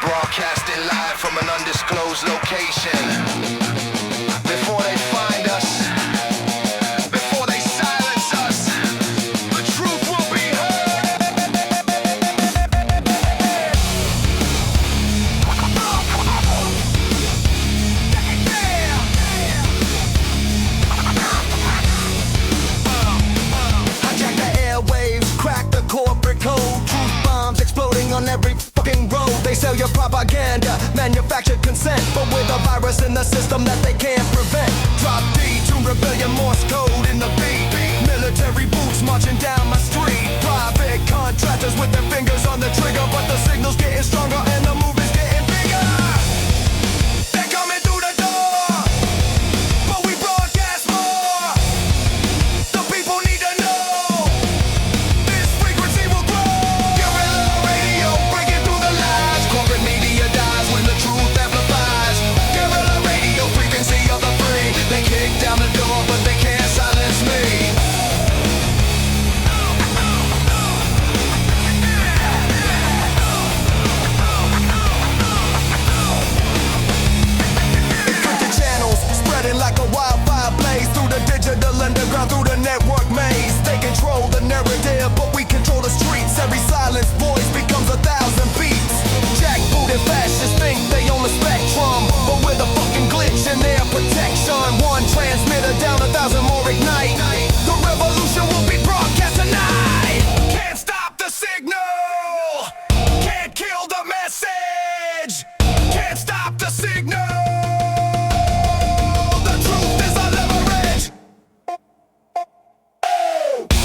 Broadcasting live from an undisclosed location. Before they find us, before they silence us, the truth will be heard. Hijack the airwaves, crack the corporate code. Truth bombs exploding on every fucking road. They sell your propaganda, manufactured consent, but with a virus in the system that they can't prevent. Drop D, tune rebellion, Morse code in the beat. Military boots marching down my street. Private contractors with their fingers on the trigger, but the signal's getting stronger and the move is getting bigger. They're coming through the door, but we broadcast more. The people need to know this frequency will grow. Guerrilla radio breaking through the lies. Corporate media dies when the truth amplifies. Guerrilla radio, frequency of the free. They kick down the door, but they can't silence me. Encrypted channels spreading like a wildfire blaze through the digital underground, through the network maze. They control the narrative, but we control the streets. Every silenced voice becomes 1,000 beats. Jackbooted fascists think they own the spectrum, but we're the fucking glitch in their protection. One transmitter down, 1,000 more ignite. The revolution will be broadcast tonight. Can't stop the signal, can't kill the message, can't stop the signal. The truth is our leverage.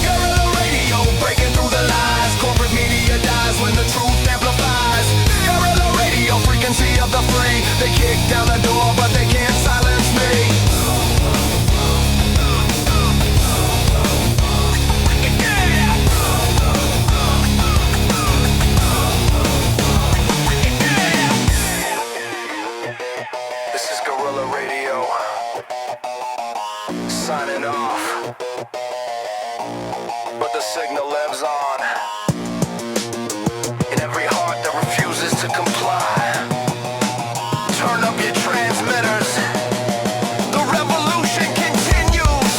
Guerrilla radio breaking through the lies. Corporate media dies when the truth amplifies. Guerrilla radio, frequency of the free. They kick down the door, but they can't silence me. This is Guerrilla Radio, signing off, but the signal lives on in every heart that refuses to comply. Turn up your transmitters, the revolution continues.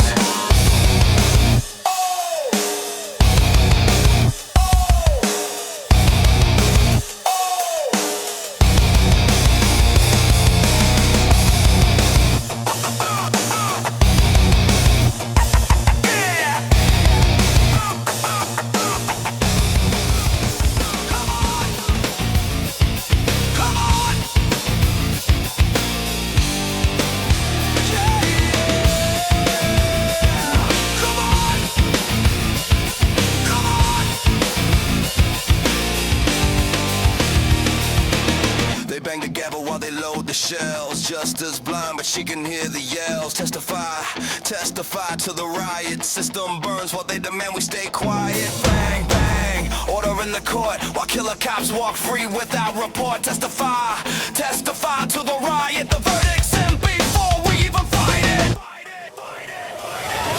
They bang together while they load the shells. Just as blind, but she can hear the yells. Testify, testify to the riot. System burns while they demand we stay quiet. Bang, bang, order in the court while killer cops walk free without report. Testify, testify to the riot. The verdict's in before we even fight it.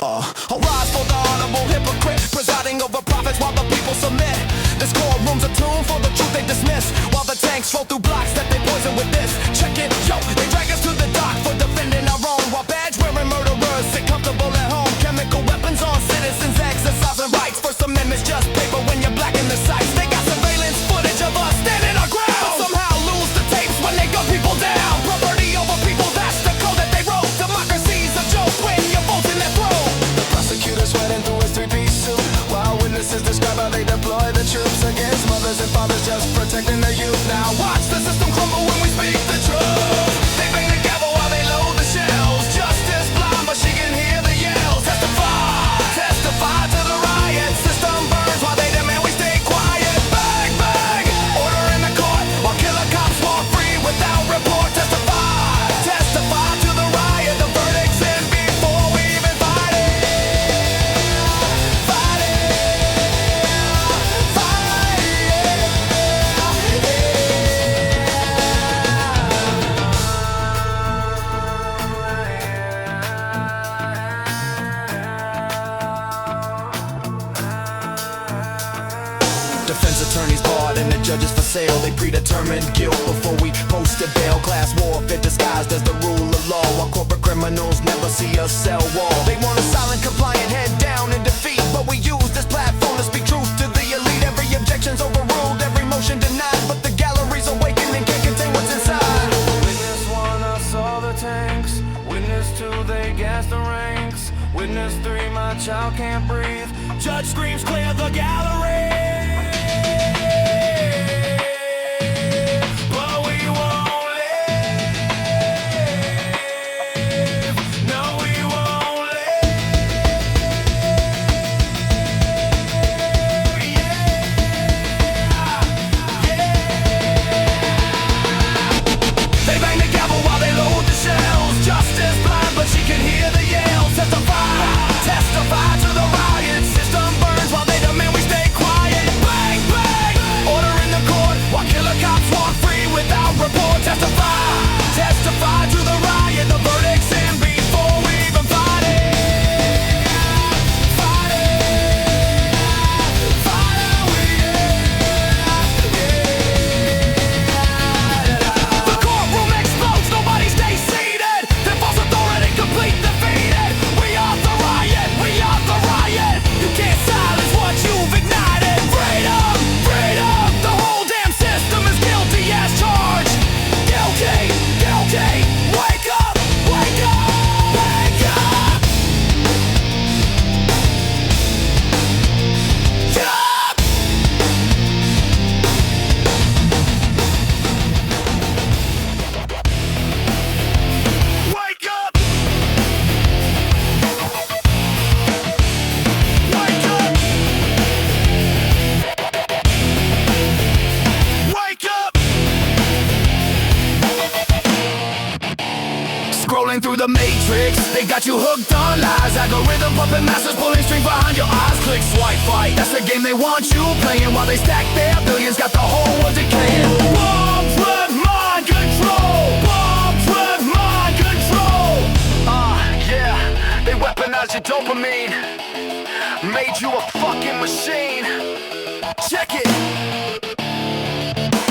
Arise for the honorable hypocrite, presiding over prophets while the people submit. This courtroom's a tomb for the truth they dismiss, while the tanks roll through blocks that they poison with this. Check it, yo, they drag us to the dock for defending our own, while badge-wearing murderers sit comfortable at home. Chemical weapons on citizens exercising rights. First Amendment's just paper when you're black in the sights. They got surveillance footage of us standing our ground, but somehow lose the tapes when they gun people down. Property over people, that's the code that they wrote. Democracy's a joke when you're bolting their throat. The prosecutor sweating through his three-piece suit, while witnesses describe how they deploy the troops against mothers and fathers just protecting the youth. Now watch the system crumble when we speak the truth. They bang together while they load the shells. Justice blind, but she can hear the yells. Testify, testify to the riot. System burns while they demand we stay quiet. Bang, bang, order in the court while killer cops walk free without judges for sale. They predetermined guilt before we posted bail. Class warfare disguised as the rule of law, while corporate criminals never see us sell wall. They want a silent, compliant, head down in defeat, but we use this platform to speak truth to the elite. Every objection's overruled, every motion denied, but the gallery's awakening can't contain what's inside. Witness one, I saw the tanks. Witness two, they gas the ranks. Witness three, my child can't breathe. Judge screams, clear the gallery. Testify to the riot. System burns while they demand we stay quiet. Bang, bang. Order in the court while killer cops walk free without report. Testify. Testify to the riot. The verdict's in before we even fight it. Fight it. Fight it. The courtroom explodes. Nobody stays seated. Their false authority complete defeated. We are the riot. We are the riot. You can't silence what you've ignited. Freedom, freedom. The whole damn system is guilty as charged. Guilty, guilty. Wake up, wake up, wake up. Get up. Wake up. Wake up! Wake up! Scrolling through the matrix, they got you hooked on lies. Algorithm puppet masters pulling strings behind your eyes. Click, swipe, fight, that's the game they want you playing. While they stack their billions, got the whole world decaying. Bombs with mind control. Bombs with mind control. Yeah, they weaponize your dopamine, made you a fucking machine. Check it.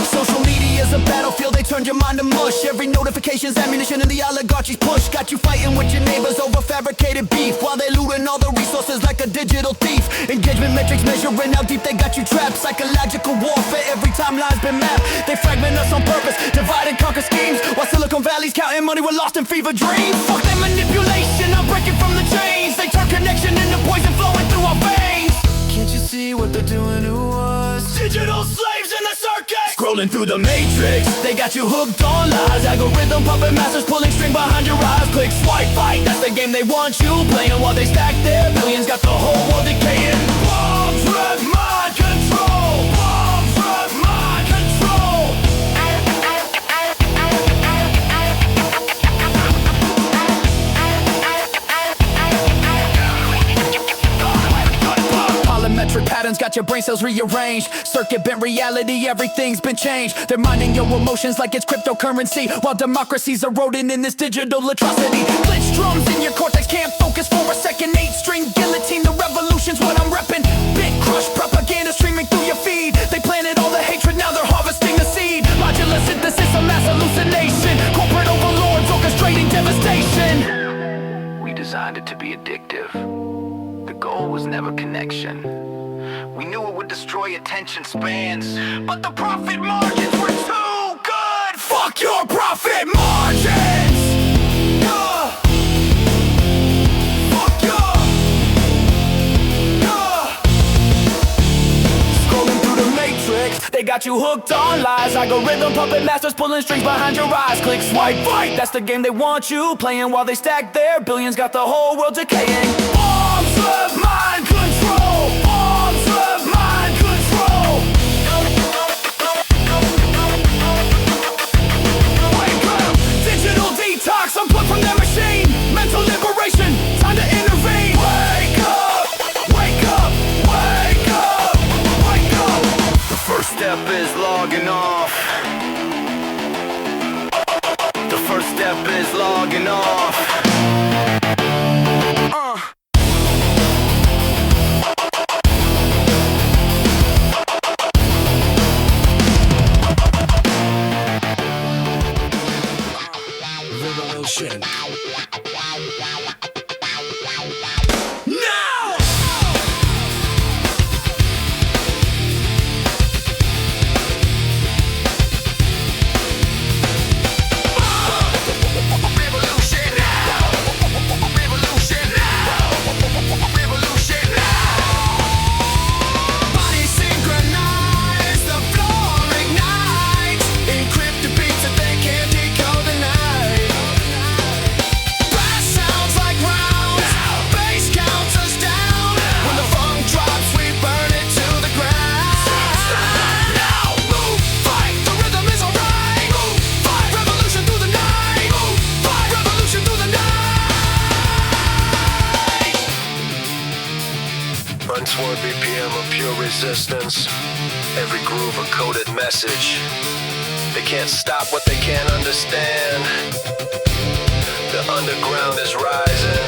Social media's a battlefield, they turned your mind to mush. Every notification's ammunition and the oligarchy's push. Got you fighting with your neighbors over fabricated beef, while they looting all the resources like a digital thief. Engagement metrics measuring how deep they got you trapped. Psychological warfare, every timeline's been mapped. They fragment us on purpose, divide and conquer schemes, while Silicon Valley's counting money, we're lost in fever dreams. Fuck their manipulation, I'm breaking from the chains. They turn connection into poison flowing through our veins. Can't you see what they're doing to us? Digital slaves in the circus. Scrolling through the matrix, they got you hooked on lies. Algorithm puppet masters pulling string behind your eyes. Click, swipe, fight, that's the game they want you playing. While they stack their billions, got the whole world decaying. Bombs with mind control. Bombs with mind control. Polymetric patterns got your brain cells rearranged. Circuit bent reality, everything's been changed. They're mining your emotions like it's cryptocurrency, while democracy's eroding in this digital atrocity. Glitch drums in your cortex can't focus for a second. 8-string guillotine, the revolution's what I'm repping. Bit crush propaganda streaming through your feed. They planted all the hatred, now they're harvesting the seed. Modular synthesis, a mass hallucination. Corporate overlords orchestrating devastation. We designed it to be addictive. The goal was never connection. We knew it would destroy attention spans, But the profit margins were too good. Fuck your profit margins. Fuck your. Scrolling through the matrix, they got you hooked on lies. Algorithm puppet masters pulling strings behind your eyes. Click, swipe, fight, that's the game they want you playing. While they stack their billions, got the whole world decaying. Bombs of mind control. Bombs of mind control. Wake up, digital detox, unplugged from their machine. Mental liberation, time to intervene. Wake up, wake up, wake up, wake up. The first step is logging off. The first step is logging off. resistance, every groove a coded message. They can't stop what they can't understand. The underground is rising.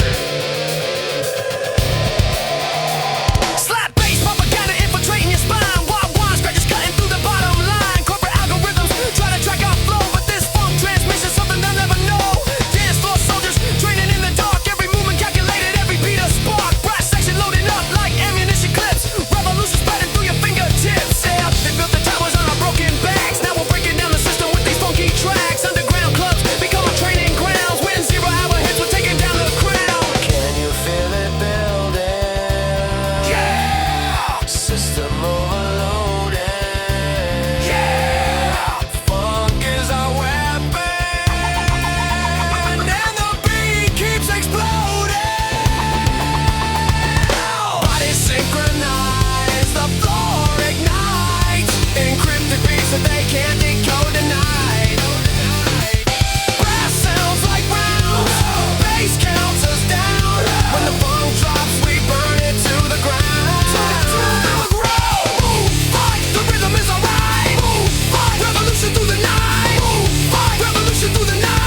Slap bass propaganda infiltrating your spine. Wild wine scratches cutting through the bottom line. Corporate algorithms try to track our flow, but this funk transmission something they'll never know. Dance floor soldiers training in the dark. Every movement calculated, every beat a spark. Brass section loading up like ammunition clips. Revolution spreading through your fingertips. Yeah, they built the towers on our broken backs. Now we're breaking down the system with these funky tracks. Underground clubs become our training grounds. Winning 0-hour hits, we're taking down the crown. Can you feel it building? Yeah! System overloaded. Yeah! Funk is our weapon, and the beat keeps exploding. Bodies synchronize, the floor ignites. Encrypted beats that they can't decode tonight. Brass sounds like rounds, bass counts us down. When the funk drops, we burn it to the ground. Move, fight, the rhythm is alright. Move, fight, revolution through the night. Move, fight, revolution through the night.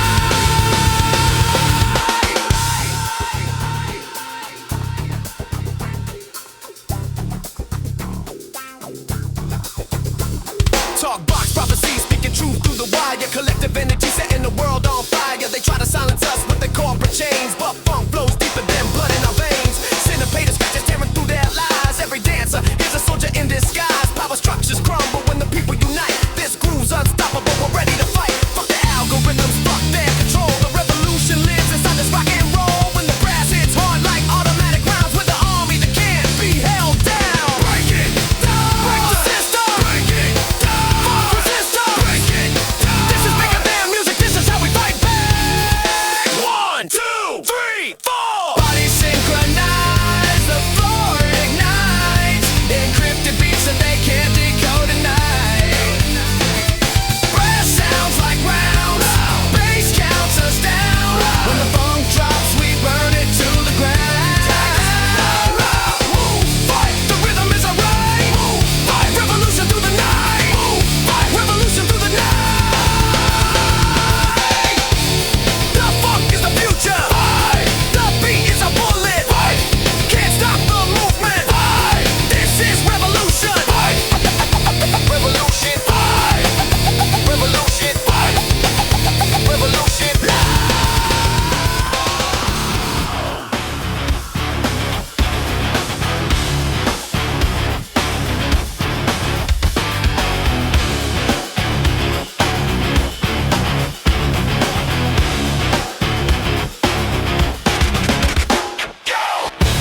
Talk box prophecy, speaking truth through the wire. Collective energy setting the world on fire. They try to silence us with their corporate chains, but funk flows deeper than blood in our veins. Syndicated scratches tearing through their lies. Every dancer is a soldier in disguise. Power structures crumble when the people unite. This groove's unstoppable, we're ready to fight. Fuck the algorithms, fuck their control. The revolution lives inside this rock and roll. When the brass hits hard like automatic rounds, with the army that can't be held down. Break it down, break the system. Break it down, funk resistance. Break it down. This is bigger than music, this is how we fight back. 1, 2, 3, 4. Bodies synchronize, the floor ignites. Encrypted beats that they can't decode tonight. Brass sounds like rounds, bass counts us down. When the funk drops, we burn it to the ground. Move, fight, the rhythm is alright. Move, fight, revolution through the night. Move, fight, revolution through the night. The funk is the future. The beat is a bullet. Can't stop the movement. This is revolution. Revolution. Revolution. Revolution.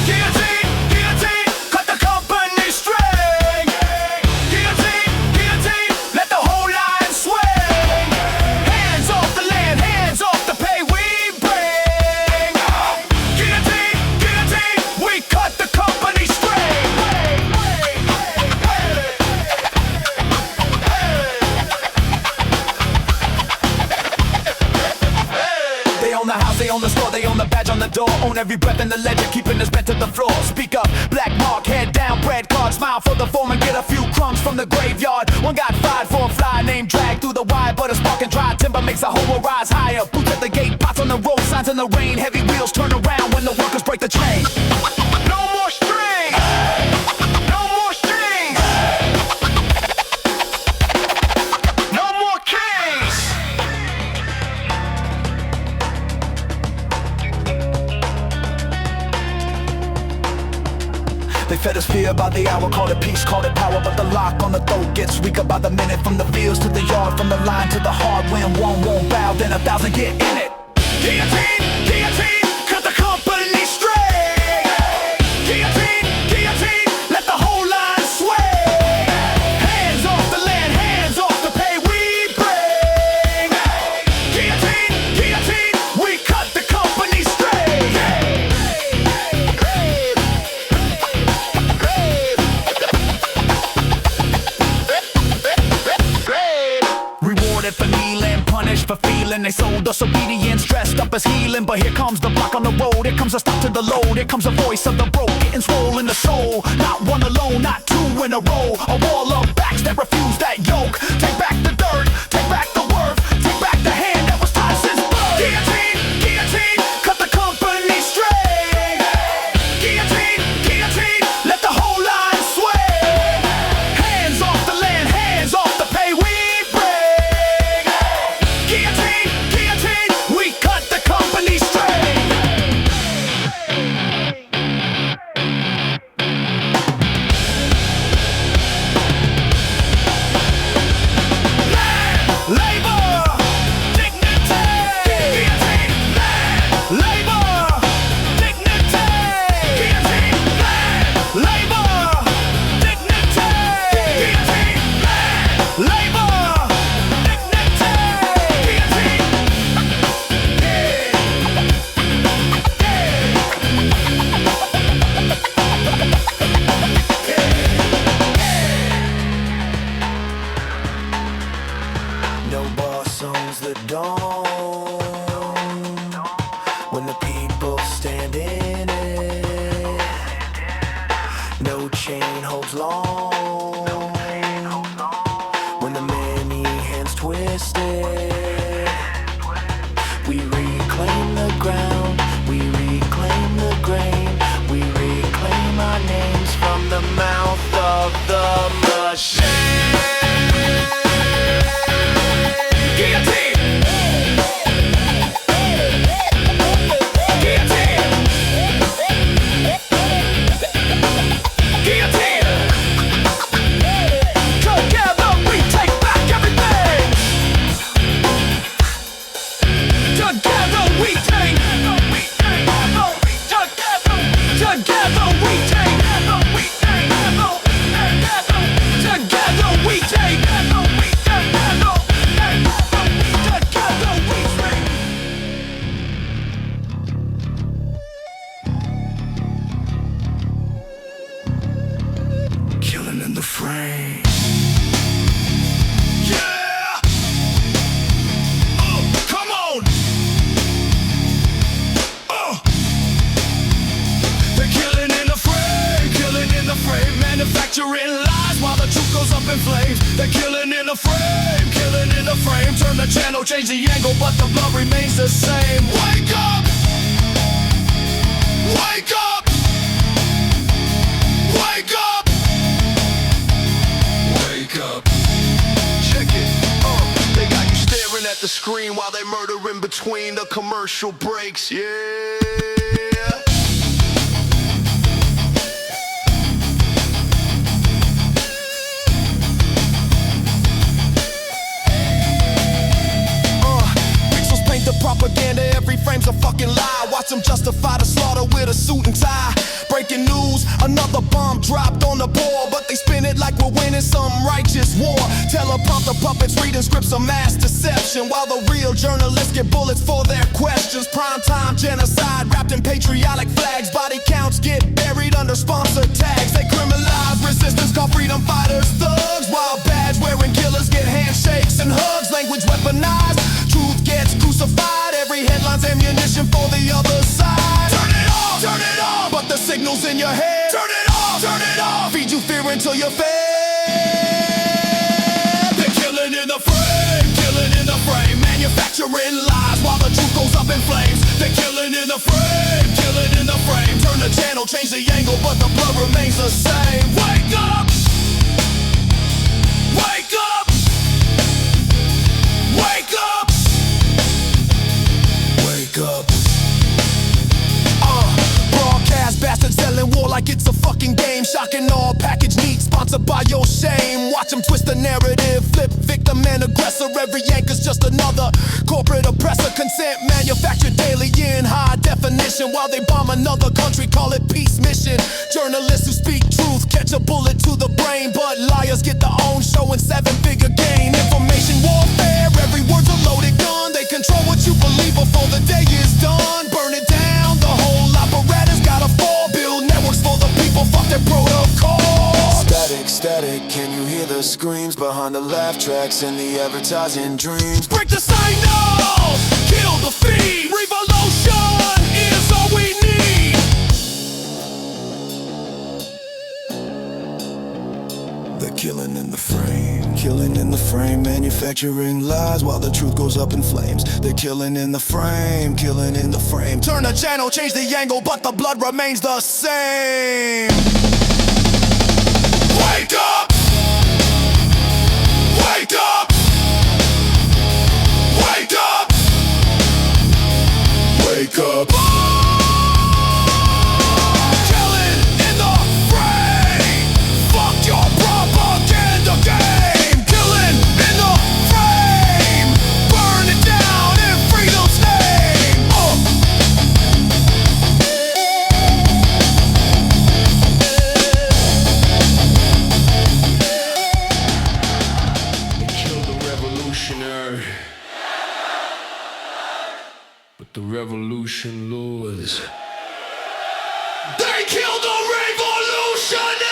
Guillotine, guillotine, cut the company string. Guillotine, guillotine, let the whole line swing. Hands off the land, hands off the pay we bring. Guillotine, guillotine, we cut the company string. They own the house, they own the store, they own the badge on the door. Own every breath in the ledger, keeping us bent to the floor. Speak up, black mark, head down, bread card. Smile for the foreman, get a few crumbs from the graveyard. One got fired for a fly named Drag through the wire, but a spark and dry timber makes a hoe rise higher. Boots at the gate, pots on the road, signs in the rain. Heavy wheels turn around when the workers break the chain. No more strings! No more strings! No more kings! They fed us fear by the hour, called it peace, called it power. But the lock on the throat gets weaker by the minute. From the fields to the yard, from the line to the hard. When one won't bow, then 1,000 get in it. Guillotine, guillotine, cut the company string. Guillotine, guillotine, let the whole line swing. Hands off the land, hands off the pay we bring. Guillotine, guillotine, we cut the company string. Rewarded for kneeling, punishment. punished for feeling. They sold us obedience, dressed up as healing. But here comes the block on the road, here comes a stop to the load. Here comes a voice of the broke, getting swollen the soul. Not one alone, not two in a row. A wall of backs that refuse that yoke. Take back the dirt, take back the worth, take back the hand that was tied since birth. Guillotine, guillotine, cut the company straight. Guillotine, guillotine, let the whole line sway. Hands off the land, hands off the pay we bring. Guillotine, guillotine, we cut the company straight. Labor, dignity. Guillotine, land, labor, dignity. Guillotine, land, labor, dignity. Guillotine, land, labor, dignity. No boss owns the dawn when the people stand in it. No chain holds long when the many hands twist it. We reclaim the ground, we reclaim the grain, we reclaim our names from the mouth of the machine. Guillotine! Guillotine! Guillotine! Together we take back everything! Together we take! Together we take! Together we take! Together we take! Killing in the frame. Yeah! Come on! They're killing in the frame, killing in the frame. Manufacturing lies while the truth goes up in flames. They're killing in the frame, killing in the frame. Turn the channel, change the angle, but the blood remains the same. Wake up! Wake up! Wake up! Wake up. Check it. They got you staring at the screen while they murder in between the commercial breaks. Yeah. Pixels paint the propaganda, every frame's a fucking lie. Watch them justify the slaughter with a suit and tie. Breaking news, another bomb dropped on the board, but they spin it like we're winning some righteous war. Teleprompter puppets reading scripts of mass deception, while the real journalists get bullets for their questions. Primetime genocide wrapped in patriotic flags. Body counts get buried under sponsor tags. They criminalize resistance, call freedom fighters thugs, while badge wearing killers get handshakes and hugs. Language weaponized, truth gets crucified. Every headline's ammunition for the other side. Turn it off, turn it off. But the signal's in your head. Turn it off, turn it off. Feed you fear until you're fed. They're killing in the frame, killing in the frame. Manufacturing lies while the truth goes up in flames. They're killing in the frame, killing in the frame. Turn the channel, change the angle, but the blood remains the same. Wake up! Wake up! Wake up! Wake up! Broadcast bastards selling war like it's a fucking game. Shocking all package neat, sponsored by your shame. Watch them twist the narrative, flip victim and aggressor. Every anchor's just another corporate oppressor. Consent manufactured daily in high definition, while they bomb another country, call it peace mission. Journalists who speak truth catch a bullet to the brain, but liars get their own show and seven-figure gain. Information warfare, every word's a loaded gun. They control what you believe before the day is done. Burn it down, the whole apparatus gotta fall. Build networks for the people, fuck their protocol. Static, static, can you hear the screams behind on the laugh tracks and the advertising dreams. Break the signals, kill the fiend. Revolution is all we need. They're killing in the frame, manufacturing lies while the truth goes up in flames. They're killing in the frame. Turn the channel, change the angle, but the blood remains the same. Wake up! Wake up! Wake up! Wake up! Killing in the frame. Fuck your propaganda game. Killing in the frame. Burn it down in freedom's name. Kill the revolutionary, but the revolution lures. They killed the revolutionary.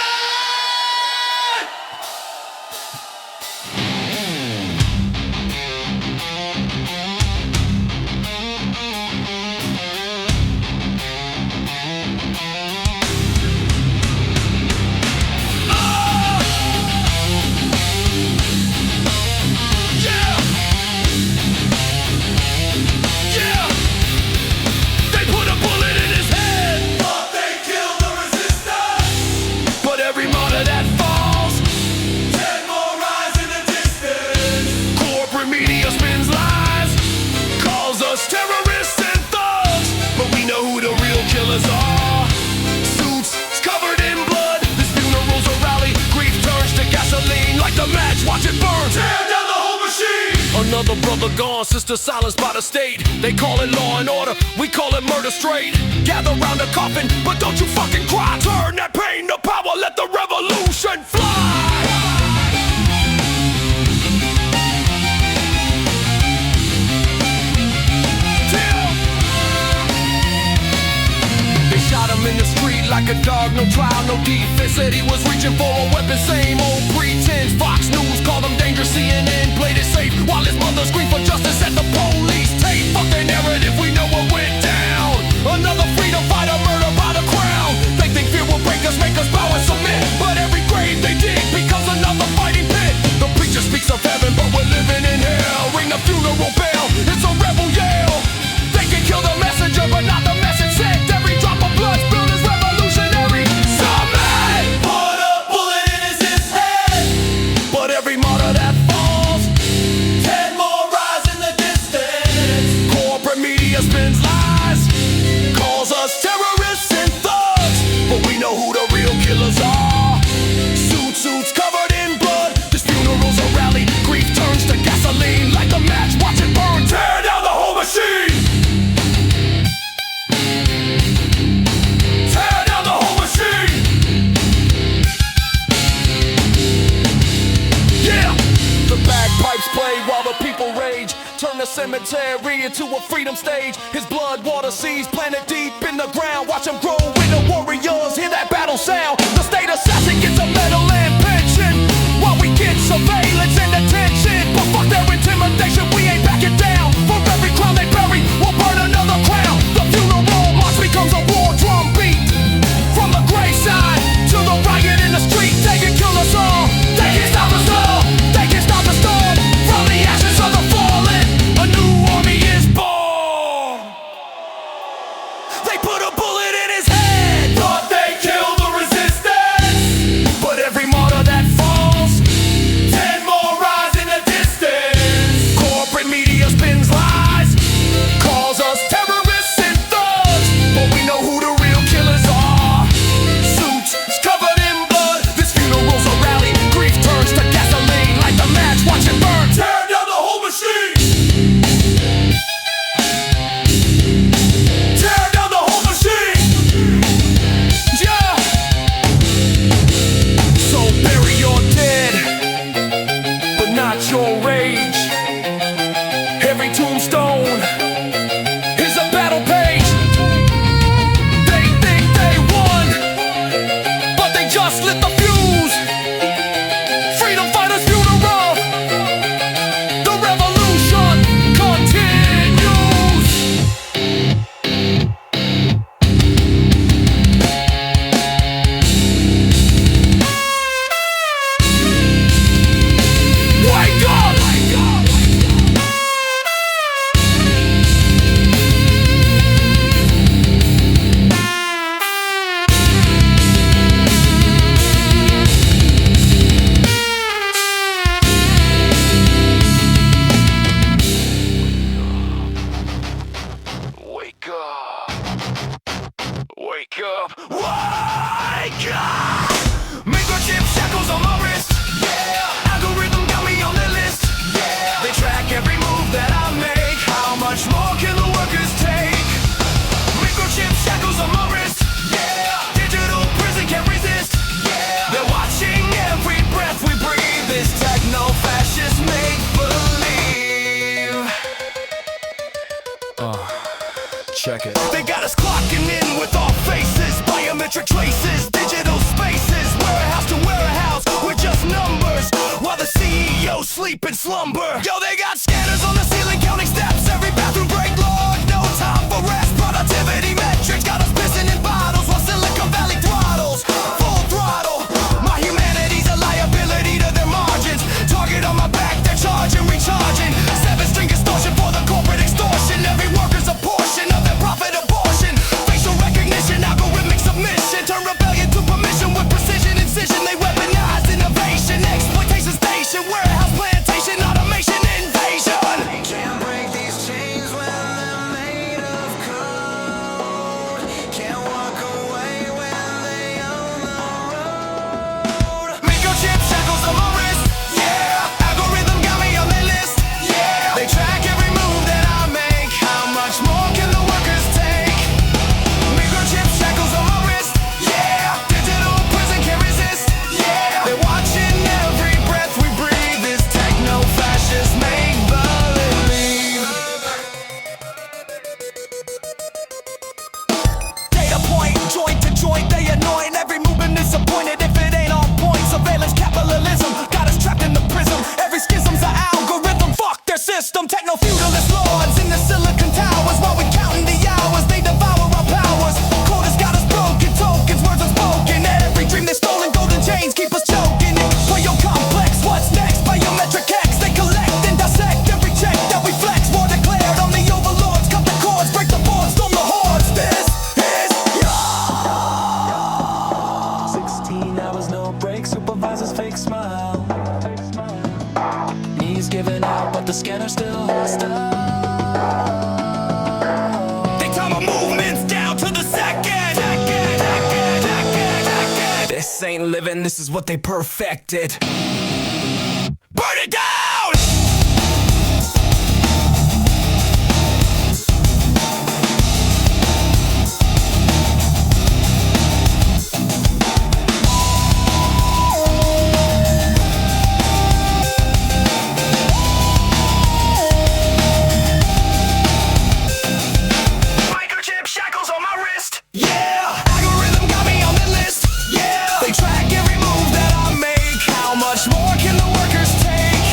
Terrorists and thugs, but we know who the real killers are. Suits covered in blood. This funeral's a rally. Grief turns to gasoline like the match. Watch it burn. Tear down the whole machine. Another brother gone, sister silenced by the state. They call it law and order, we call it murder straight. Gather round the coffin, but don't you fucking cry. Turn that pain to power, let the revolution fly. Shot him in the street like a dog, no trial, no defense. Said he was reaching for a weapon, same old pretense. Fox News called him dangerous, CNN played it safe while his mother screamed for justice at the police tape. Fuck their narrative, we know what went down. Another freedom fighter murdered by the crown. They think fear will break us, make us bow and submit, but every grave they dig becomes another fighting pit. The preacher speaks of heaven, but we're living in hell. Ring the funeral bell, it's a rebel yell. They can kill the messenger, but not the message sent. Every drop of blood spilled is revolutionary. Some man put a bullet in his head, but every martyr that falls, 10 more rise in the distance. Corporate media spins lies, calls us terrorists and thugs, but we know who the real killers are. Suits covered in blood. This funeral's a rally. Grief turns to gasoline like the match. Watch it burn. Tear down the whole machine. Bagpipes play while the people rage. Turn the cemetery into a freedom stage. His blood, water, seeds planted deep in the ground. Watch him grow with the warriors. Hear that battle sound. The state assassin gets a medal and pension, while we get surveillance and attention. But fuck their intimidation, we ain't backing down. For every crown they bury, we'll burn another crown. The funeral march becomes a war drum beat. From the graveside to the riot in the street, they can kill us all. They can stop us all. They can stop the storm. From the ashes of the fallen, a new army is born. They put a bullet in his head, thought they killed the resistance, but every martyr that falls, 10 more rise in up, wake up. Microchip shackles on my wrist, yeah. Algorithm got me on their list, yeah. They track every move that I make. How much more can the workers take? Microchip shackles on my wrist, yeah. Digital prison can't resist, yeah. They're watching every breath we breathe. This techno-fascist make-believe. Check it. They got us clocking in with our faces, biometric traces, digital spaces, warehouse to warehouse, we're just numbers, while the CEOs sleep in slumber. Yo, they got scanners on the ceiling counting steps, every bathroom break, Lord, no time for rest. Productivity metrics got us pissing in bottles, while Silicon Valley throttles, full throttle. My humanity's a liability to their margins. Target on my back, they're charging, recharging. 7-string extortion for the corporate extortion. Every worker's a portion of their profit abortion. Facial recognition, algorithmic submission. Turn rebellion to permission with precision incision. They weaponize innovation, exploitation station, warehouse plantation, automation invasion. Can't break these chains when they're made of code. Can't walk away when they own the road. Microchip shackles on my wrist, yeah. Algorithm got me on their list, yeah. They track every move that I make. How much more can the workers take? Microchip shackles on my wrist, yeah. Digital prison can't resist, yeah. They're watching every breath we breathe. This techno-fascist make-believe. Data point, joint to joint, they anoint. Every movement disappointed if it ain't on point. Surveillance capitalism got us trapped in the prism. Every schism's an algorithm, fuck their system. Techno-feudalist lords in the Silicon Towers. While we counting the hours, they devour our powers. Quotas got us broken, tokens, words unspoken. Every dream they stolen, golden chains keep us choking. Play complex, what's next? Biometric X, they collect and dissect every check that we flex. War declared on the overlords, cut the cords, break the boards, storm the hordes. This is 16 hours, no break, supervisor's fake smile. Knees giving out, but the scanner's still hostile. they time our movements down to the second. This ain't living, this is what they perfected. Burn it down! Microchip shackles on my wrist, yeah. Algorithm got me on the list, yeah. They track every move that I make. How much more can the workers take?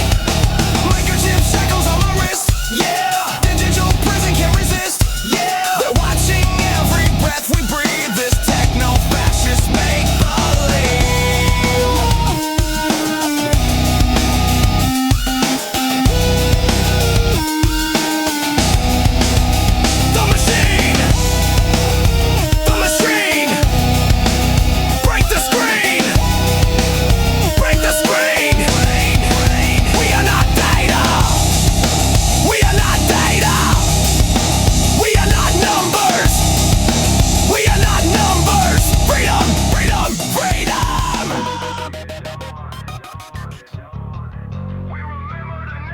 Microchip shackles on my wrist, yeah. Digital prison can't resist, yeah. They're watching every breath we breathe. This techno-fascist make-believe. The machine! The machine! Break the screen! Break the screen! We are not data! We are not data! We are not numbers! We are not numbers! Freedom! Freedom! Freedom! We remember the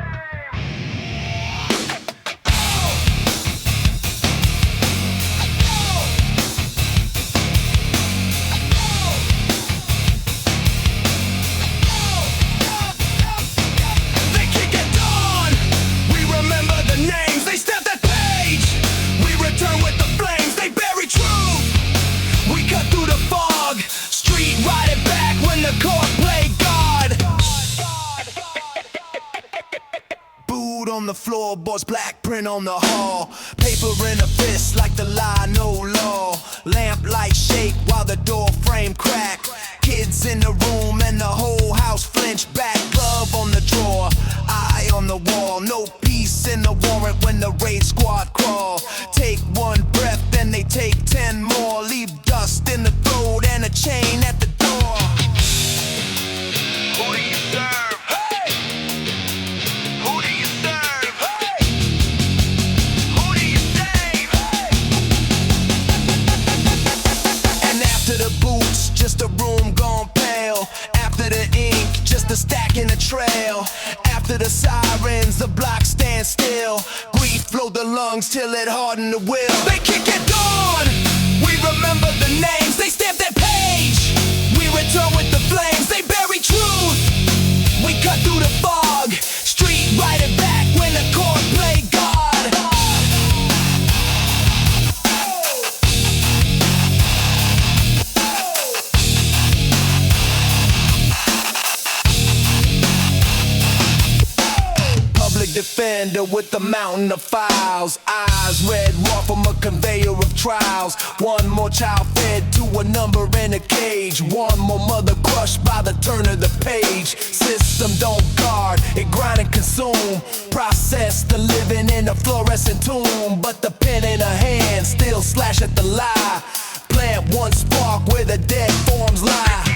They kick it on. We remember the names. They step that page. We return with the flames. They bury truth. We cut through the fog. Street ride it back when the court play God. Boot on the floorboards, black print on the hall. Paper in a fist like the lie, no law. Lamplight shake while the door frame crack. Kids in the room and the whole house flinch back. Glove on the drawer, eye on the wall. No peace in the warrant when the raid squad crawl. Take one breath, then they take 10 more. Leave dust in the throat and a chain at the door. Who do you serve? Hey! Who do you serve? Hey! Who do you save? Hey! And After the sirens, the block stands still. Grief flow the lungs till it harden the will. They kick it on. We remember the names. They stamp that page. We return with the flames. They bury truth. We cut through the fog. Street right it back when the chord play God. Defender with the mountain of files. Eyes red raw from a conveyor of trials. One more child fed to a number in a cage. One more mother crushed by the turn of the page. System don't guard, it grind and consume. Process the living in a fluorescent tomb. But the pen in her hand still slash at the lie. Plant one spark where the dead forms lie.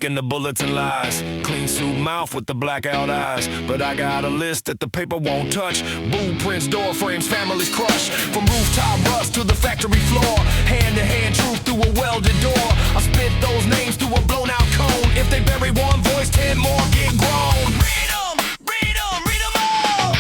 And the bulletin lies. Clean suit mouth with the blackout eyes. But I got a list that the paper won't touch. Blueprints, door frames, families crushed. From rooftop rust to the factory floor. Hand to hand truth through a welded door. I spit those names through a blown out cone. If they bury one voice, 10 more get grown. Read 'em, read 'em, read 'em all.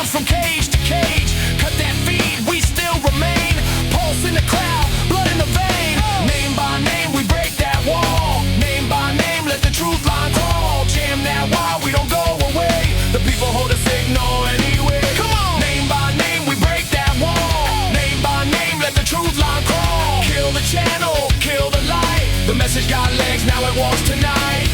From cage to cage, cut that feed, we still remain. Pulse in the crowd, blood in the vein. Name by name, we break that wall. Name by name, let the truth line crawl. Jam that wall, we don't go away. The people hold a signal anyway. Come on! Name by name, we break that wall. Name by name, let the truth line crawl. Kill the channel, kill the light. The message got legs, now it walks tonight.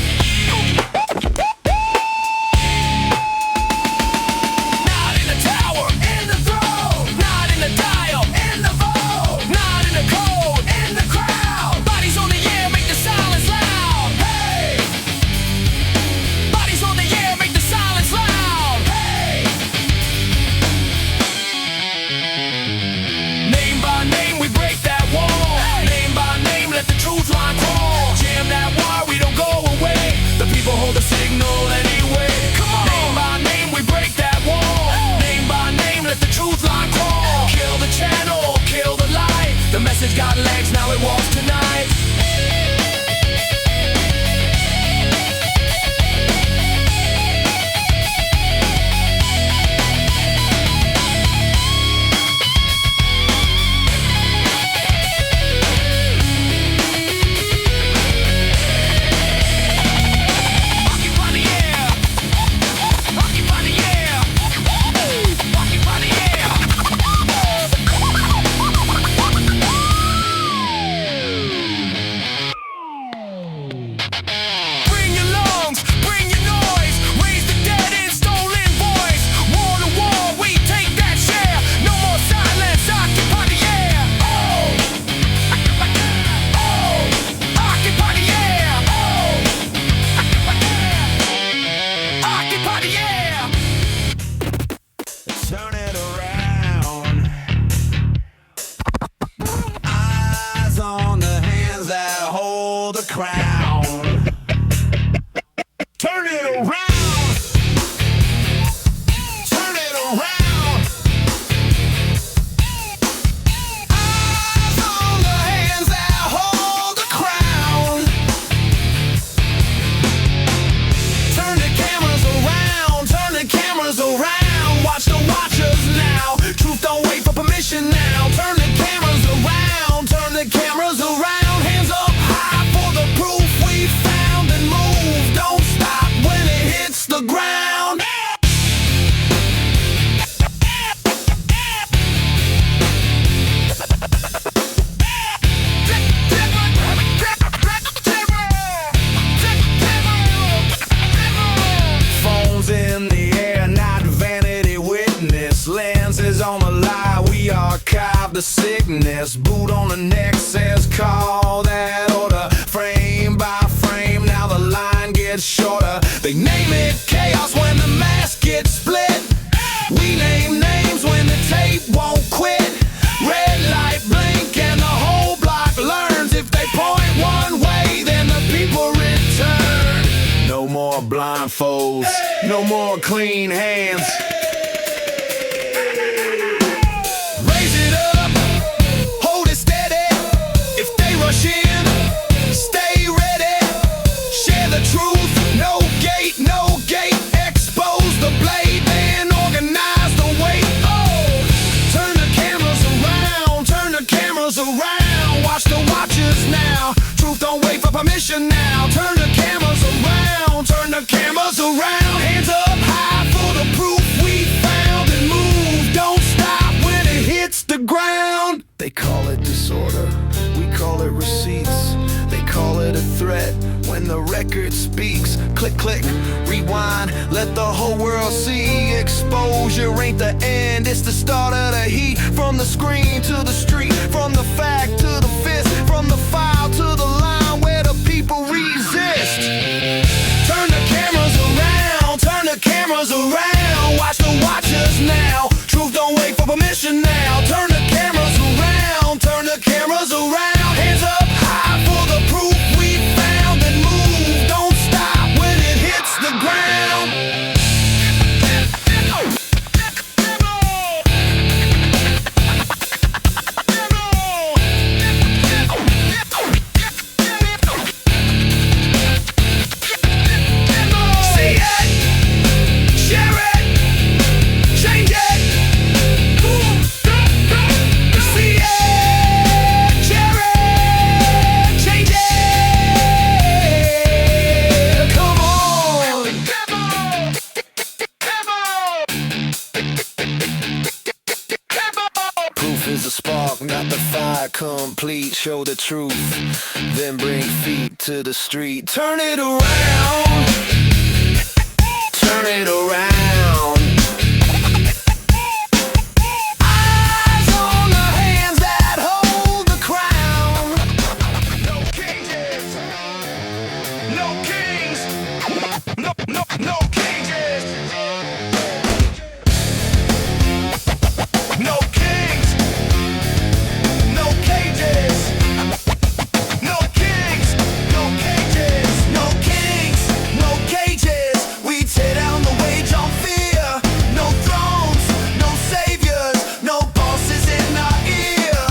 It's got legs, now it walks tonight. crown. Turn it around. Turn it around. Eyes on the hands that hold the crown. Turn the cameras around, turn the cameras around. Watch the watchers now. Truth don't wait for permission now. Turn the cameras around, turn the cameras around. Hands up high for the proof we found and move. Don't stop when it hits the ground. Phones in the air, not vanity witness. Lenses on the lie, we archive the sickness. Boot on the neck says call that order. Frame by frame, now the line gets shorter. They name it chaos when the mask gets split. We name names when the tape won't quit. Red light blink and the whole block learns. If they point one way, then the people return. No more blindfolds, no more clean hands. Raise it up, hold it steady. If they rush in, stay ready. Share the truth, no gate, no gate. Expose the blade, then organize the weight. Oh, turn the cameras around, turn the cameras around. Watch the watchers now. Truth don't wait for permission now. Turn the cameras around, turn the cameras around. Hands up high for the proof we found and move. Don't stop when it hits the ground. They call it disorder, we call it receipts. They call it a threat when the record speaks. Click, click, rewind, let the whole world see. Exposure ain't the end, it's the start of the heat. From the screen to the street, from the fact to the fist, from the file to the line where the people resist. Turn the cameras around, turn the cameras around. Watch the watchers now. Truth don't wait for permission now. Turn the cameras around, turn the cameras around. Hands up high for the proof we found and move. Don't stop when it hits the ground. See it, share it, change it. See it, share it, change it. Come on. Proof is a spark, not the fire complete. Show the truth, then bring feet to the street. Turn it around, turn it around. Eyes on the hands that hold the crown. No cages, no kings, no cages. No kings, no cages. No kings, no cages. No kings, no cages. We tear down the wage on fear. No thrones, no saviors, no bosses in our ear.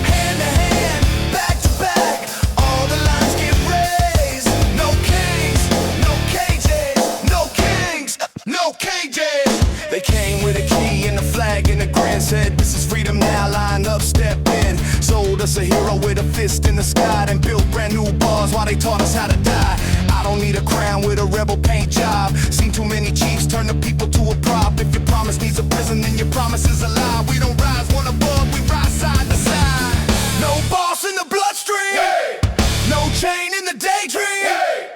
Hand to hand, back to back, all the lines get raised. No kings, no cages. No kings, no cages. They came with a key and a flag and a grin. Said this is freedom now, line up, step in. Sold us a hero with a fist in the sky. And built brand new bars while they taught us how to die. I don't need a crown with a rebel paint job. Seen too many chiefs turn the people to a prop. If your promise needs a prison, then your promise is a lie. We don't rise one above, we rise side to side. No boss in the bloodstream. Hey! No chain in the daydream. Hey!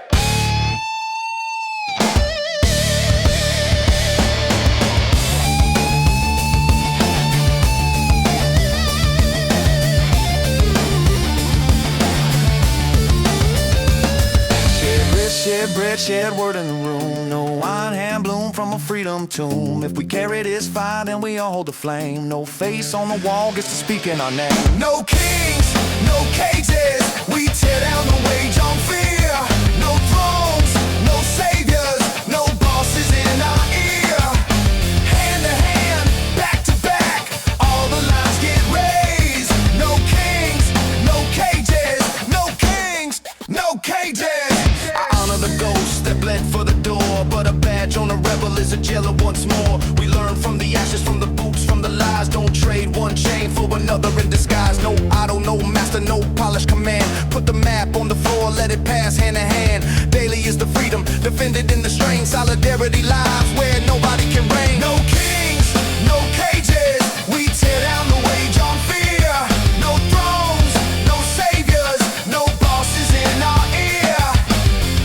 Shed bread, shed word in the room. No wine, hand bloom from a freedom tomb. If we carry this fire, then we all hold the flame. No face on the wall gets to speak in our name. No kings, no cages. We tear down the wage on a no polish command. Put the map on the floor, let it pass hand in hand. Daily is the freedom, defended in the strain. Solidarity lives where nobody can reign. No kings, no cages, we tear down the wage on fear. No thrones, no saviors, no bosses in our ear.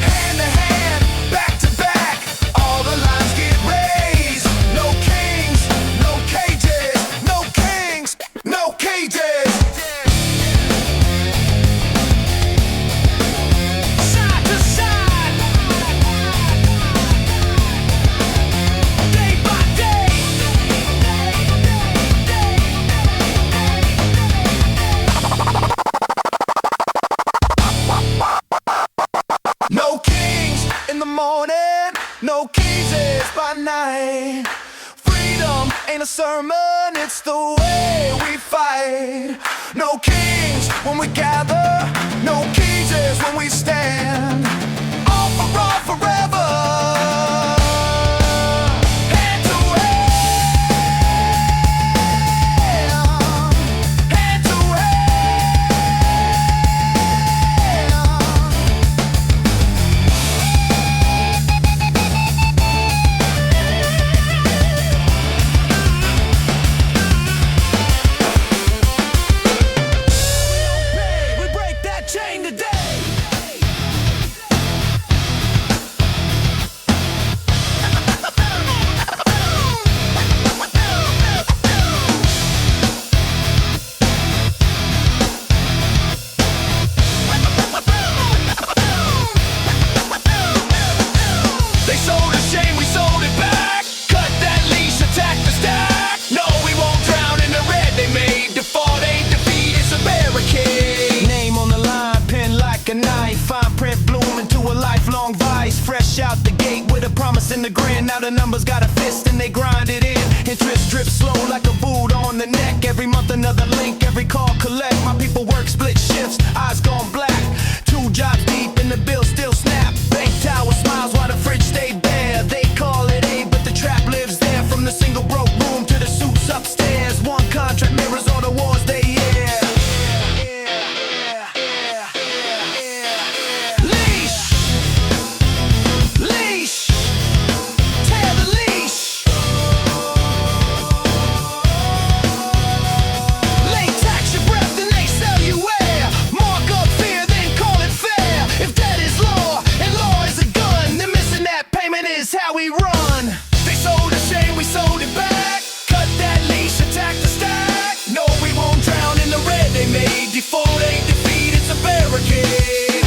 Hand to hand, back to back, all the lines get raised. No kings, no cages, no kings, no cages. Side to side, day by day. No kings in the morning, no cages by night. Freedom ain't a sermon, it's the way we fight. No kings when we gather, no cages when we stand. All for all forever. Hand to hand, hand to we break that chain today. They sold us shame, we sold it back. Cut that leash, attack the stack. No, we won't drown in the red they made. Default ain't defeat, it's a barricade. Name on the line, pen like a knife. Fine print bloom into a lifelong vice. Fresh out the gate with a promise in the grin. Now the numbers got a fist and they grind it in. Interest drips slow like a boot on the neck. Every month another link, every call collect. My people work split shifts, eyes gone black. 2 jobs deep and the bill still snap. Bank tower smiles while the fridge stayed bare. They call it A, but the trap lives there. From the single broke room to the suits upstairs. One contract mirrors all the wars they hear. Leash, leash, tear the leash. Lay tax your breath and they sell you air. Mark up fear, then call it fair. If that is law and law is a gun, then missing that payment is how we run. They sold us shame, we sold it back. Cut that leash, attack the stack. No, we won't drown in the red they made. Default ain't defeat, it's a barricade.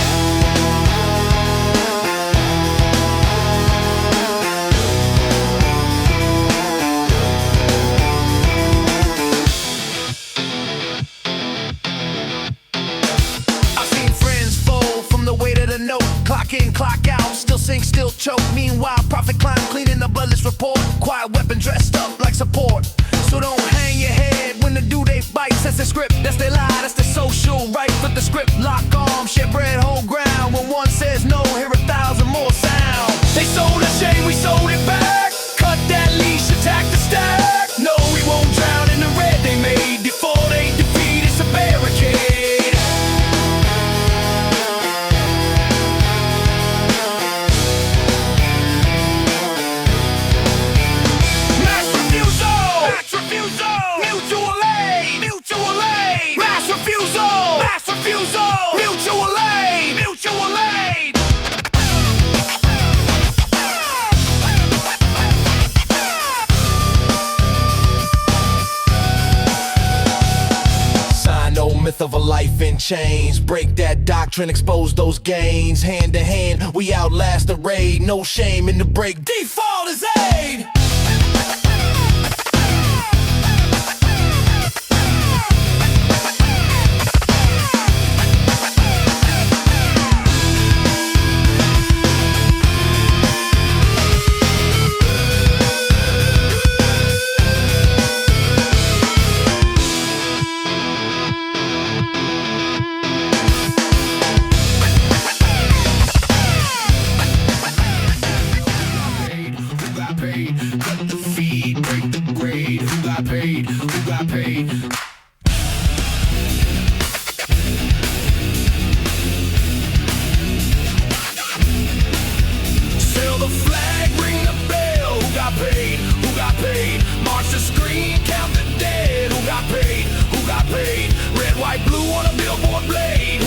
I've seen friends fold from the weight of the note. Clock in, clock out, still sink, still choke. Meanwhile, profit climb, cleaning the bloodless report. Quiet weapon dressed up like support. So don't hang your head when the due date bites. That's the script, that's their lie, that's the social right. Flip the script, lock arms, share bread, hold ground. When one says no, hear 1,000 more sound. They sold us shame, we sold it back. Cut that leash, attack the stack. No, we won't drown in the red they made. Default ain't defeat, it's a barricade. Mass refusal, mutual aid, mutual aid. Mass refusal, mutual aid, mutual aid. Sign no myth of a life in chains. Break that doctrine, expose those gains. Hand to hand, we outlast the raid. No shame in the break. Default is aid. Who got paid?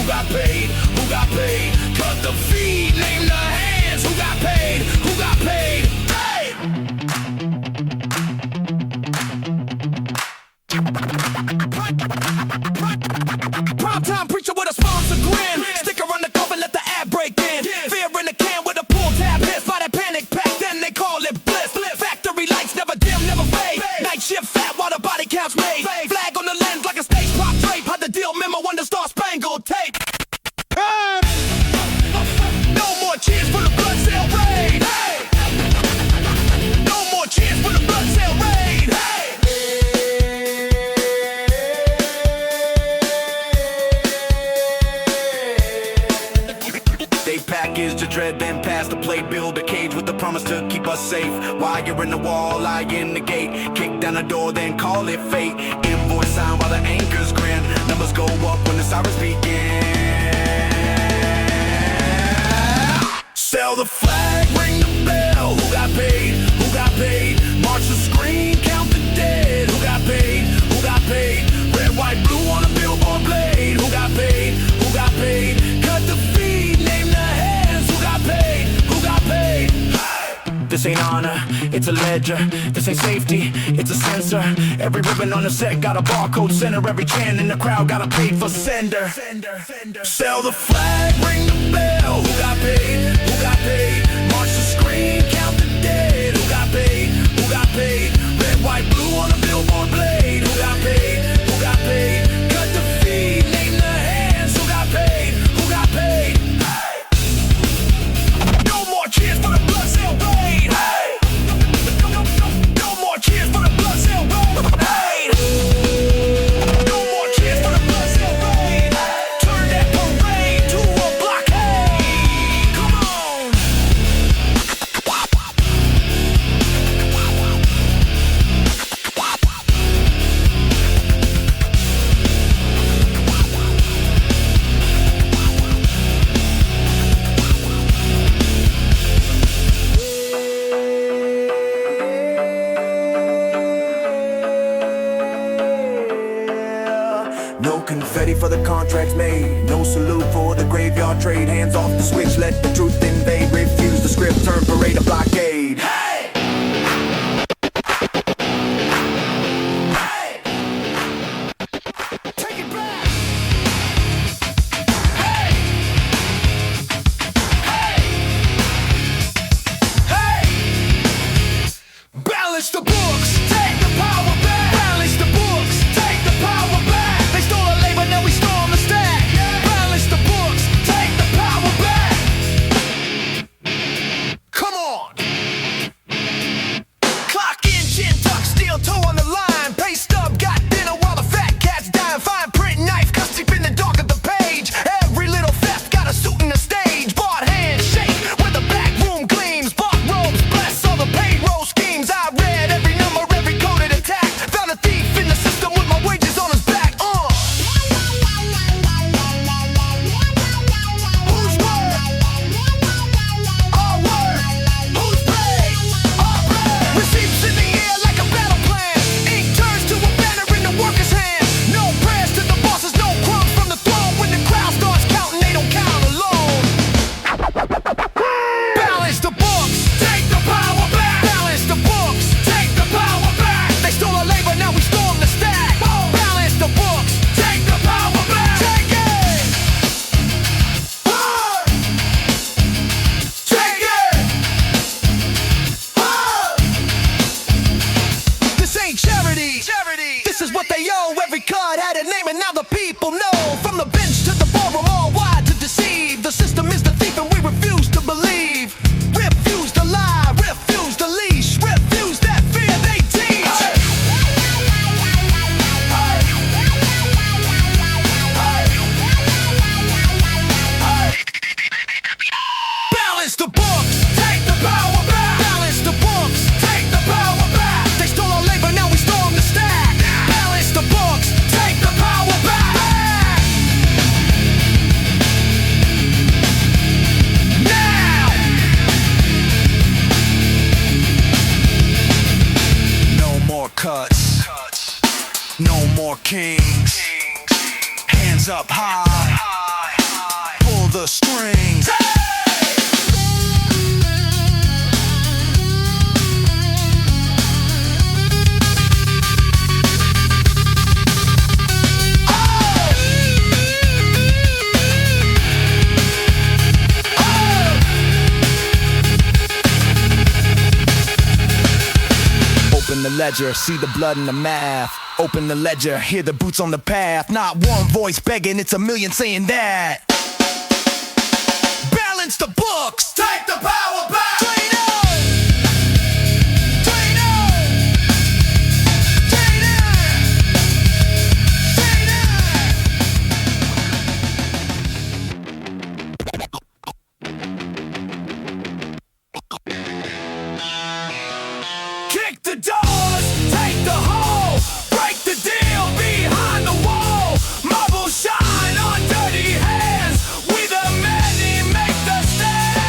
Who got paid? Who got paid? Cut the feet, name the hands. Who got paid? Who got paid? Hey! Prime time preacher with a sponsor grin. Sticker on the cover, let the ad break in. Fear in the can with a pull tab hit. By that panic pack, then they call it bliss. Factory lights never dim, never fade. Night shift fat while the body counts made. Flag on the lens like a stage prop drape. Had the deal memo on the Star Spangled Tape. No more cheers for the blood cell raid. Hey! No more cheers for the blood cell raid. Hey! They package the dread, then pass the plate. Build a cage with the promise to keep us safe. Wire in the wall, eye in the gate. Kick down the door, then call it fate. Invoice sign while the anchors grin. Numbers go up when the sirens begin. Sell the flag, ring the bell. Who got paid? Who got paid? March the screen, count the dead. Who got paid? Who got paid? Red, white, blue on a billboard blade. Who got paid? Who got paid? Cut the feet, name the hands. Who got paid? Who got paid? This ain't honor, it's a ledger. This ain't safety, it's a sensor. Every ribbon on the set got a barcode center. Every chant in the crowd got a paid for sender. Sell the flag, ring the bell. Who got paid? Who got paid? March the screen, count the dead. Who got paid? Who got paid? Red, white, blue on a billboard blade. Who got paid? Who got paid? Cut the feet, name the hands. Who got paid? Who got paid? Hey! No more cheers for the blood cell raid. Hey! No more cheers for the blood cell raid. No more cheers for the blood cell raid. Turn that parade to a blockade. Come on. No confetti for the contracts made. No salute for the graveyard trade. Hands off the switch, let the truth invade. Refuse the script, turn parade a blockade. Hey! Hey! Take it back! Hey! Hey! Hey! Balance the books, take the power back. Balance the books, take the power back. They stole our labor, now we storm the stack. Balance the books, take the power back. Come on. Clock in, chin tuck, steel toe on the line. Pay stub, got dinner while the fat cat's dying. Fine print knife, cuts deep in the dark of the page. Every little theft got a suit in the stage. Barred hand shake where the back room gleams. Bark robes bless all the payroll schemes. I read every number, every coded attack. Found a thief in the system with my wages on his back. Who's word? Our word. Who's paid? Our bread. Receipts in the air like a battle plan. Ink turns to a banner in the worker's hand. No prayers to the bosses, no crumbs from the throne. When the crowd starts counting, they don't count alone. Balance the books, take the power back. Balance the books, take the power back. They stole our labor, now we storm the stack. Balance the books, take the power back. Take it. Take it. This ain't charity. This is what they owe. Every card had a name and now the people know. From the bench to the ballroom, all wide to deceive. The system is the thief and we refuse to believe. Refuse to lie, refuse to leash. Refuse that fear they teach. Balance the books, take the power back. Balance the books, take the power back. They stole our labor, now we storm the stack. Balance the books, take the power back. Now! No more cuts, no more kings. Hands up high, the strings. Open the ledger, see the blood in the math. Open the ledger, hear the boots on the path. Not one voice begging, it's a million saying that. Balance the books, take the power back. Kick the doors, take the hole, break the deal behind the wall. Marble shine on dirty hands, we the many make the stand.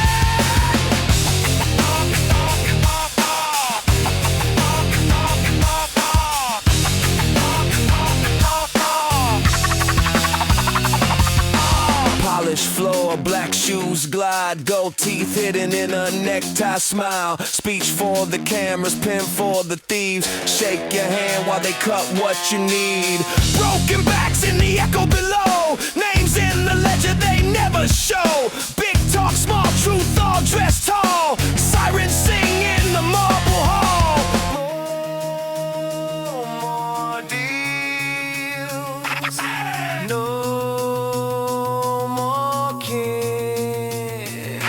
Polished floor, black shoes glide, gold teeth hidden in a necktie smile. Speech for the cameras, pen for the thieves. Shake your hand while they cut what you need. Broken backs in the echo below, names in the ledger they never show. Big talk, small truth, all dressed tall. Sirens sing in the marble hall. More deals, no more kids.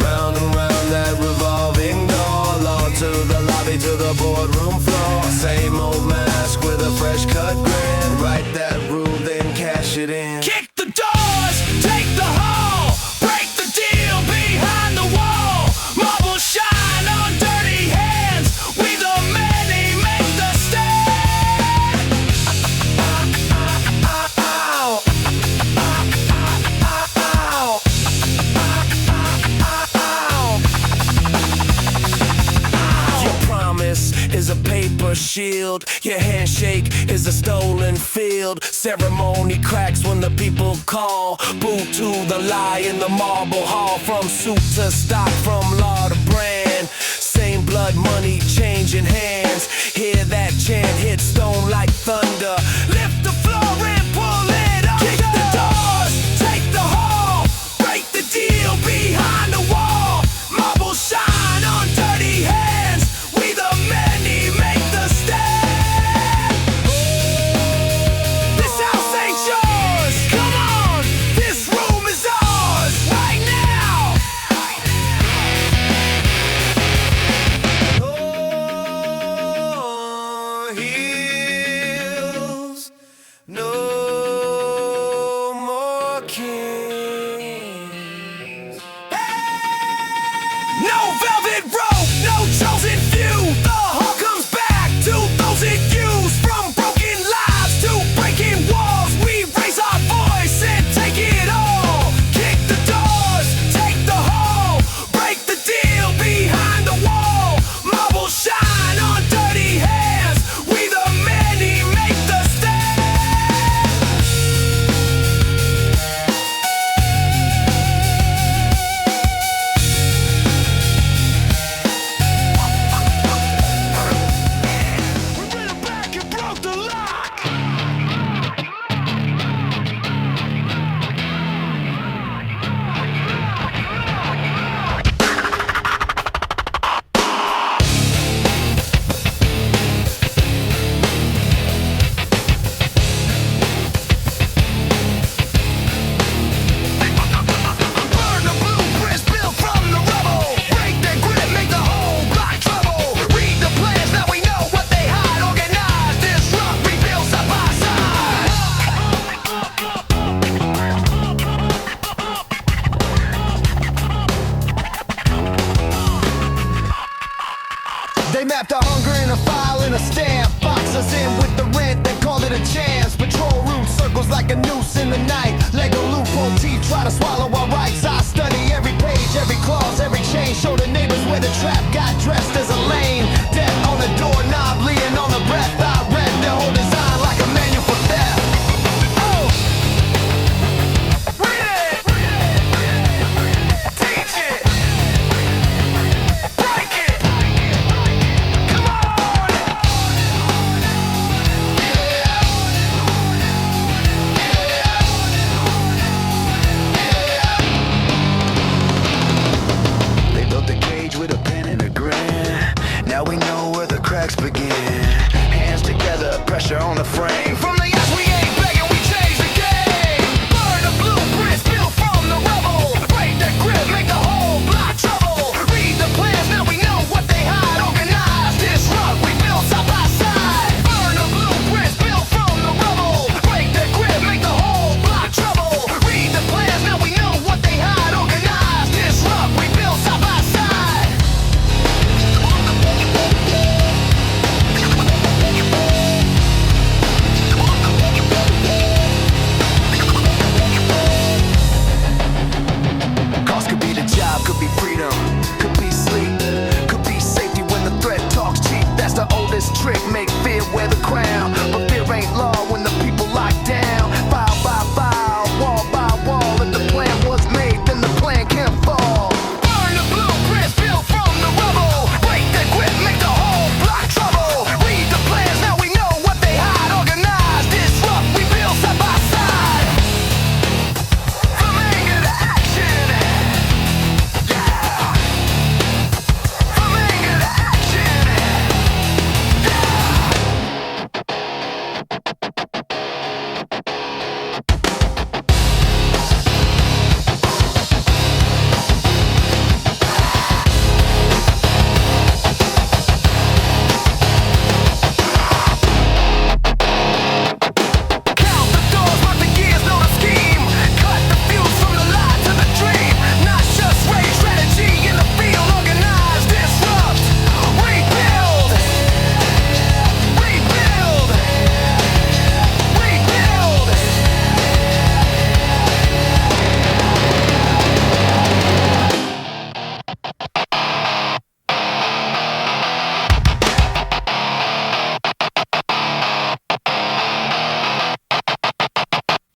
Round and round that revolving door, Lord, to the lobby, to the boardroom floor. Same old mask with a fresh cut grin. Write that rule, then cash it in. Kick the doors, take the hall, break the deal behind the wall. Marble shine on dirty hands, we the many make the stand. Ow. Your promise is a paper shield. Your handshake is a stolen field. Ceremony cracks when the people call. Boo to the lie in the marble hall. From suit to stock, from law to brand. Same blood money changing hands. Hear that chant hit stone like thunder. Lift the floor and pull it under. Kick the doors, take the hall, break the deal behind the wall. Marble shine on dirty hands, we the many make the stand. This house ain't yours, come on, this room is ours, right now. No heels, no more kids.